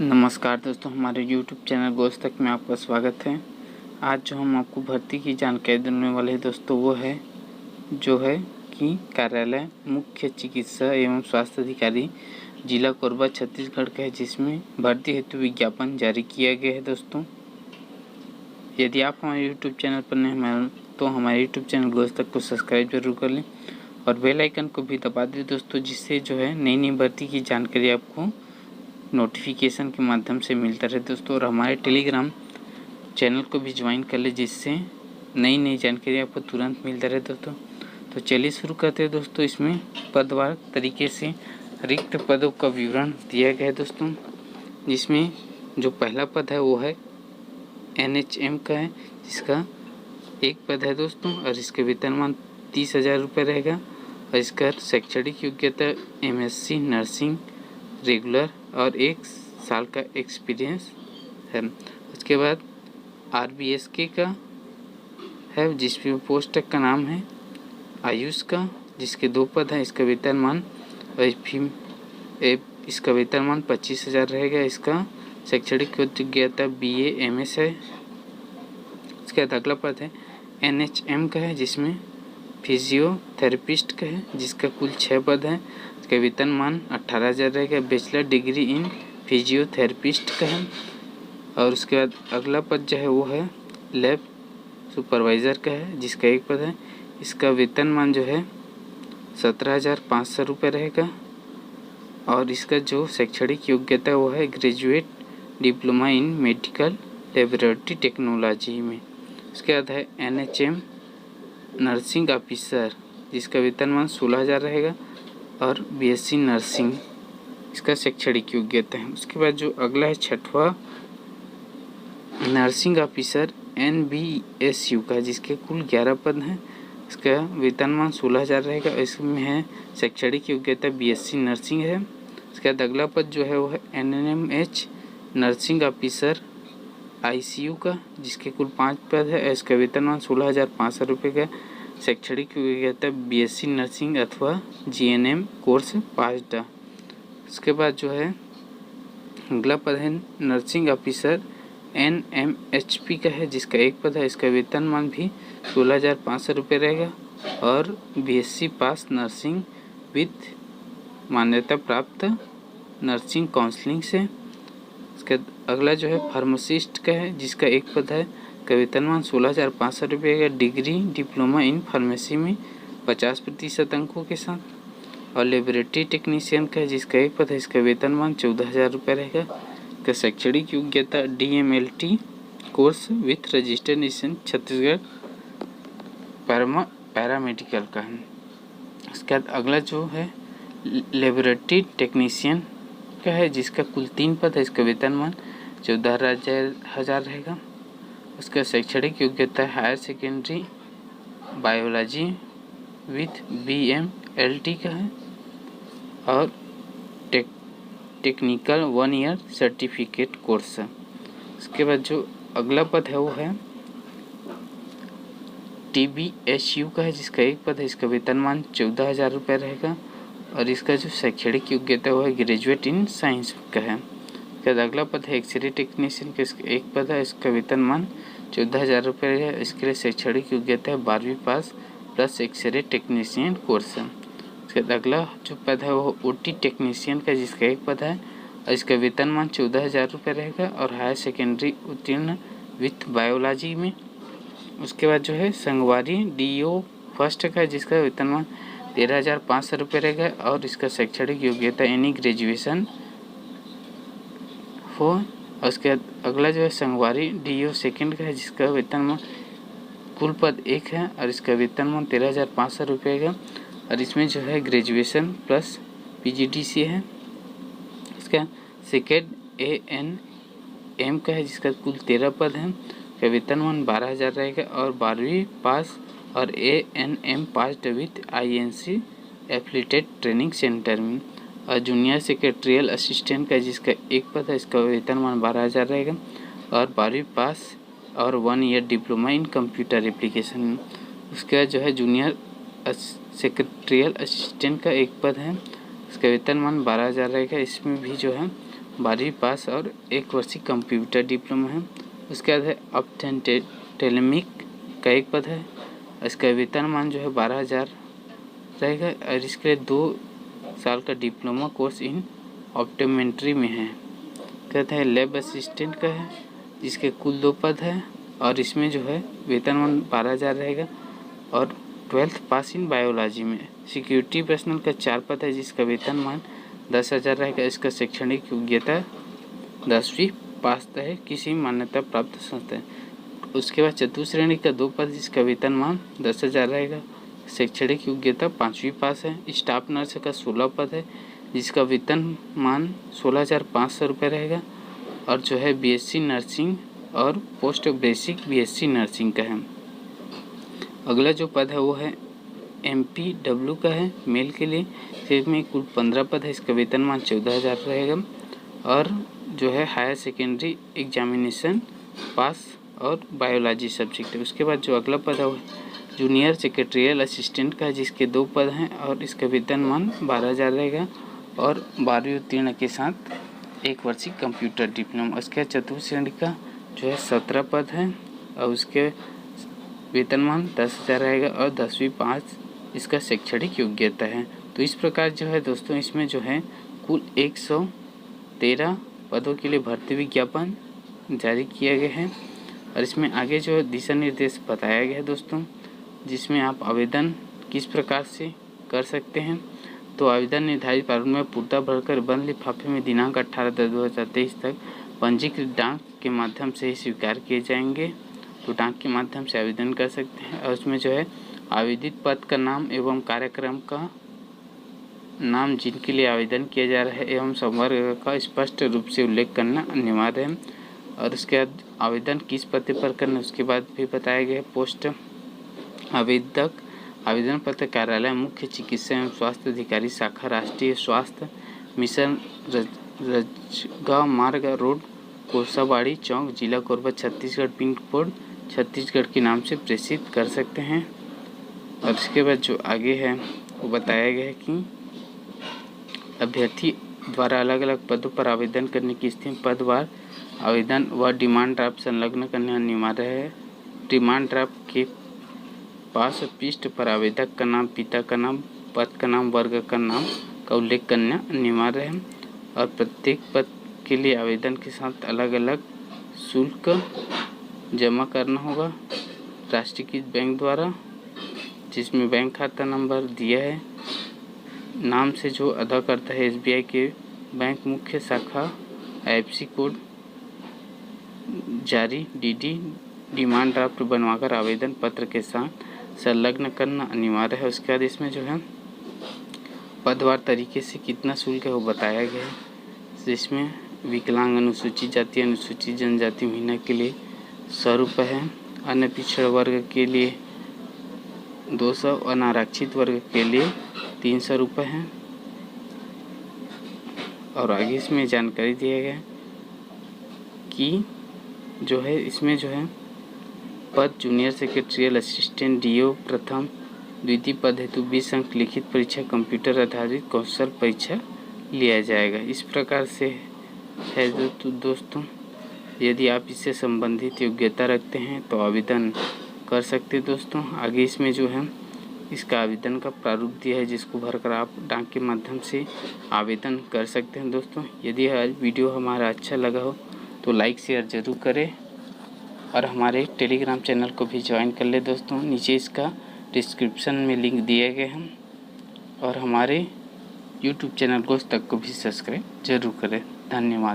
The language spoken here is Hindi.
नमस्कार दोस्तों, हमारे YouTube चैनल गोश्त तक में आपका स्वागत है। आज जो हम आपको भर्ती की जानकारी देने वाले हैं दोस्तों, वो है कि कार्यालय मुख्य चिकित्सा एवं स्वास्थ्य अधिकारी जिला कोरबा छत्तीसगढ़ का है, जिसमें भर्ती हेतु विज्ञापन जारी किया गया है। दोस्तों, यदि आप हमारे YouTube चैनल पर नए हैं तो हमारे YouTube चैनल गोश्त तक को सब्सक्राइब जरूर कर लें और बेल आइकन को भी दबा दें दोस्तों, जिससे नई भर्ती की जानकारी आपको नोटिफिकेशन के माध्यम से मिलता रहे दोस्तों। और हमारे टेलीग्राम चैनल को भी ज्वाइन कर ले, जिससे नई जानकारी आपको तुरंत मिलता रहे दोस्तों। तो चलिए शुरू करते हैं दोस्तों। इसमें पदवार तरीके से रिक्त पदों का विवरण दिया गया है दोस्तों, जिसमें जो पहला पद है वो है NHM का है, जिसका एक पद है दोस्तों और इसका वेतनमान 30,000 रुपये रहेगा। और इसका शैक्षणिक योग्यता MSc नर्सिंग रेगुलर और 1 साल का एक्सपीरियंस है। उसके बाद RBSK का है, जिसमें पोस्ट का नाम है आयुष का, जिसके 2 पद हैं। इसका वेतनमान इसका वेतनमान 25,000 रहेगा। इसका शैक्षणिक योग्यता BA MS है। इसके बाद अगला पद है NHM का है, जिसमें फिजियोथेरेपिस्ट का है, जिसका कुल 6 पद हैं। इसका वेतनमान 18,000 रहेगा। बैचलर डिग्री इन फिजियोथेरेपिस्ट का है। और उसके बाद अगला पद वो है लैब सुपरवाइज़र का है, जिसका 1 पद है। इसका वेतनमान 17,500 रुपये रहेगा। और इसका जो शैक्षणिक योग्यता वो है graduate diploma in medical laboratory technology में। उसके बाद है NHM नर्सिंग ऑफिसर, जिसका वेतनमान 16,000 रहेगा और BSc नर्सिंग इसका शैक्षणिक योग्यता है। उसके बाद जो अगला है 6वां नर्सिंग ऑफिसर NBSU का, जिसके कुल 11 पद हैं। इसका वेतनमान 16,000 रहेगा। इसमें है शैक्षणिक योग्यता BSc नर्सिंग है। इसके बाद अगला पद वो है NNMH नर्सिंग ऑफिसर ICU का, जिसके कुल 5 पद है। इसका वेतनमान 16,500 रुपये का। शैक्षणिक योग्यता BSc नर्सिंग अथवा GNM कोर्स पास्ड। उसके बाद अगला पद है नर्सिंग ऑफिसर NMHP का है, जिसका 1 पद है। इसका वेतनमान भी 16,500 रुपये रहेगा और BSc पास नर्सिंग विथ मान्यता प्राप्त नर्सिंग काउंसलिंग से। इसका अगला फार्मासिस्ट का है, जिसका 1 पद है। का वेतनमान 16,500 रुपये का। डिग्री डिप्लोमा इन फार्मेसी में 50% अंकों के साथ। और लेबोरेटरी टेक्नीशियन का है, जिसका 1 पद है। इसका वेतनमान 14,000 रुपये रहेगा। इसका शैक्षणिक योग्यता DMLT course with registration Chhattisgarh paramedical का है। इसके बाद अगला लेबोरेटरी टेक्नीशियन का है, जिसका कुल 3 पद है। इसका वेतनमान 14,000 रहेगा। उसका शैक्षणिक योग्यता higher secondary biology with BMLT का है और टेक्निकल 1 ईयर सर्टिफिकेट कोर्स। उसके बाद अगला पद है वो है TBSU का है, जिसका 1 पद है। इसका वेतनमान 14,000 रुपये रहेगा और इसका शैक्षणिक योग्यता वो है ग्रेजुएट इन साइंस का है। इसके बाद अगला पद है एक्सरे टेक्नीशियन का, इसका 1 पद है। इसका वेतनमान 14,000 रुपये है। इसके लिए शैक्षणिक योग्यता है 12वीं पास प्लस एक्सरे टेक्नीशियन कोर्स। इसके बाद अगला पद है वो OT टेक्नीशियन का, जिसका 1 पद है और इसका वेतनमान 14,000 रुपये रहेगा और हायर सेकेंडरी उत्तीर्ण विथ बायोलॉजी में। उसके बाद संगवारी DO फर्स्ट का, जिसका वेतनमान 13,500 रुपये रहेगा और इसका शैक्षणिक योग्यता एनी ग्रेजुएशन हो। और उसके बाद अगला संगवारी DO सेकंड का है, जिसका वेतनमान कुल पद 1 है और इसका वेतनमान 13,500 रुपये का। और इसमें ग्रेजुएशन प्लस PGDC है। इसका सेकेंड ANM का है, जिसका कुल 13 पद है। इसका वेतनमान 12,000 रहेगा और 12वीं पास और ANM passed with INC affiliated training centre में। और जूनियर सेक्रेटरियल असिस्टेंट का, जिसका 1 पद है। इसका वेतनमान 12,000 रहेगा और 12वीं पास और 1 year diploma in computer application. उसके बाद जूनियर सेक्रेटरियल असिस्टेंट का 1 पद है। इसका वेतनमान 12,000 रहेगा। इसमें भी 12वीं पास और 1 वर्षीय कंप्यूटर डिप्लोमा है। उसके बाद है ऑप्टोमेट्रिक का एक पद है। इसका वेतनमान जो है 12,000 रहेगा और इसके लिए 2 साल का डिप्लोमा कोर्स इन ऑप्टोमेट्री में है। कहते हैं लैब असिस्टेंट का है जिसके कुल 2 पद है और इसमें जो है वेतनमान 12,000 रहेगा और 12th पास इन बायोलॉजी में। सिक्योरिटी पर्सनल का 4 पद है जिसका वेतनमान 10,000 रहेगा। इसका शैक्षणिक योग्यता 10वीं पास है किसी मान्यता प्राप्त संस्था। उसके बाद चतुर्थ श्रेणी का 2 पद जिसका वेतनमान 10,000 रहेगा। शैक्षणिक योग्यता 5वीं पास है। स्टाफ नर्स का 16 पद है जिसका वेतनमान 16,500 रुपये रहेगा और जो है बीएससी नर्सिंग और पोस्ट बेसिक बीएससी नर्सिंग का है। अगला जो पद है वो है MPW का है मेल के लिए। इसमें कुल 15 पद है। इसका वेतनमान 14,000 रहेगा और जो है हायर सेकेंडरी एग्जामिनेशन पास और बायोलॉजी सब्जेक्ट है। उसके बाद जो अगला पद है वो जूनियर सेक्रेटरियल असिस्टेंट का है जिसके 2 पद हैं और इसका वेतनमान 12,000 रहेगा और 12वीं उत्तीर्ण के साथ 1 वर्षीय कंप्यूटर डिप्लोमा। उसके चतुर्थ श्रेणी का जो है 17 पद है और उसके वेतनमान 10,000 रहेगा और 10वीं पास इसका शैक्षणिक योग्यता है। तो इस प्रकार जो है दोस्तों इसमें जो है कुल 113 पदों के लिए भर्ती विज्ञापन जारी किया गया है और इसमें आगे जो है दिशा निर्देश बताया गया है दोस्तों, जिसमें आप आवेदन किस प्रकार से कर सकते हैं। तो आवेदन निर्धारित प्रारूप में पूर्णतः भरकर बंद लिफाफे में दिनांक 18/10/2023 तक पंजीकृत डाक के माध्यम से ही स्वीकार किए जाएंगे। तो डाक के माध्यम से आवेदन कर सकते हैं और उसमें जो है आवेदित पद का नाम एवं कार्यक्रम का नाम जिनके लिए आवेदन किया जा रहा है एवं संवर्ग का स्पष्ट रूप से उल्लेख करना अनिवार्य है। और उसके बाद आवेदन किस पते पर करना उसके बाद भी बताया गया है। पोस्ट आवेदक आवेदन पत्र कार्यालय मुख्य चिकित्सा एवं स्वास्थ्य अधिकारी शाखा राष्ट्रीय स्वास्थ्य मिशन रजगांव मार्ग रोड कोसाबाड़ी चौक जिला कोरबा छत्तीसगढ़ पिन कोड छत्तीसगढ़ के नाम से प्रेषित कर सकते हैं। और इसके बाद जो आगे है वो बताया गया है कि अभ्यर्थी द्वारा अलग अलग पदों पर आवेदन करने की स्थिति में पदवार आवेदन व डिमांड ड्राफ्ट संलग्न करने अनिवार्य है। डिमांड ड्राफ्ट के पास पृष्ठ पर आवेदक का नाम, पिता का नाम, पद का नाम, वर्ग का नाम का उल्लेख करना अनिवार्य है और प्रत्येक पद के लिए आवेदन के साथ अलग अलग शुल्क जमा करना होगा राष्ट्रीयकृत बैंक द्वारा, जिसमें बैंक खाता नंबर दिया है। नाम से जो अदा करता है SBI के बैंक मुख्य शाखा IFSC कोड जारी DD डिमांड ड्राफ्ट बनवाकर आवेदन पत्र के साथ संलग्न करना अनिवार्य है। उसके बाद इसमें जो है पदवार तरीके से कितना शुल्क है वो बताया गया है, जिसमें विकलांग अनुसूचित जाति अनुसूचित जनजाति महीना के लिए 100 रुपये है, अन्य पिछड़ा वर्ग के लिए 200, अनारक्षित वर्ग के लिए 300 रुपये है। और आगे इसमें जानकारी दिया गया है कि जो है इसमें जो है पद जूनियर सेक्रेटरियल असिस्टेंट DO प्रथम द्वितीय पद हेतु 20 अंक लिखित परीक्षा कंप्यूटर आधारित कौशल परीक्षा लिया जाएगा। इस प्रकार से है दोस्तों, यदि आप इससे संबंधित योग्यता रखते हैं तो आवेदन कर सकते हैं दोस्तों। आगे इसमें जो है इसका आवेदन का प्रारूप दिया है जिसको भरकर आप डाक के माध्यम से आवेदन कर सकते हैं दोस्तों। यदि आज वीडियो हमारा अच्छा लगा हो तो लाइक शेयर ज़रूर करें और हमारे टेलीग्राम चैनल को भी ज्वाइन कर ले दोस्तों। नीचे इसका डिस्क्रिप्शन में लिंक दिए गए हैं और हमारे यूट्यूब चैनल गोश्त तक को भी सब्सक्राइब जरूर करें। धन्यवाद।